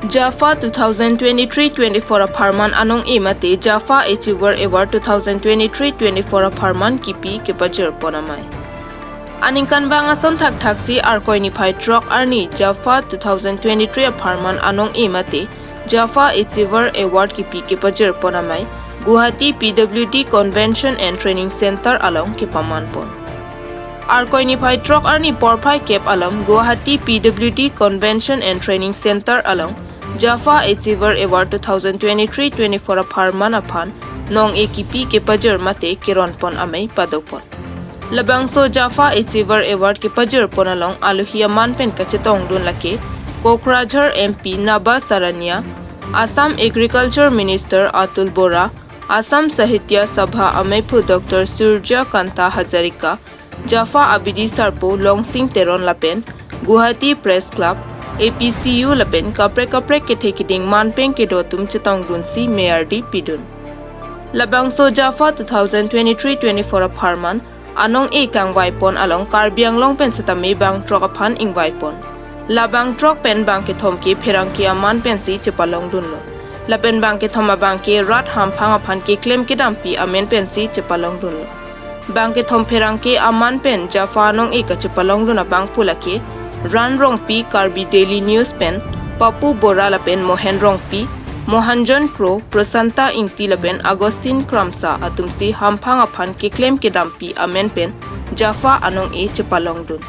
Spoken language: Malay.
JAFA 2023-24 apharman anong-Eh mate JAFA Achiever Award 2023-24 apharman kipi kepajir ponamai. Aningkan bang ason thak-thaksi arkoi ni phai truck arni JAFA 2023 apharman anong-Eh mate JAFA Achiever Award kipi kepajir ponamai Guwahati PWD Convention and Training Center along kepaman pon. Arkoi ni phai truck arni porphai kep along Guwahati PWD Convention and Training Center along JAFA Achiever Award 2023-24 apharman aphan anong-Eh kipi kepajir mate kiron pon amai padopon. Labangso JAFA Achiever Award kepajir pon along aluhia manpen kachetong dun lake Kokrajhar MP Naba Sarania, Assam Agriculture Minister Atul Bora, Assam Sahitya Sabha Amaipu Dr. Surya Kanta Hazarika, JAFA Abidi Sarpo Longsing Teron Lapen, Guwahati Press Club, APCU Lapen kapre kethe kiding manpeng kedotum chetong dunsi Mayardi Pidun. Labangso JAFA 2023-24 apharman anong-Eh kang waipon along Karbiang Longpen satame bang truck aphan ing waipon. Labang truck pen bang ke thom ke pherang ke aman pen si chepalong dunlo. Lapen bang ke thoma bang ke rat ham phang aphan ke claim ke dampi amen pen si chepalong dunlo. Bang ke thom pherang ke aman pen JAFA anong-Eh ka chepalong duna bang pulake Ran Rongpi Karbi Daily News Pen, Papu Bora Lapen Mohen Rongpi, Mohanjan Kro, Prasanta Ingti Lapen Agustin Kramsa atumsi Hamphang aphan ke claim ke dampi amen pen JAFA anong-Eh chepalong dun.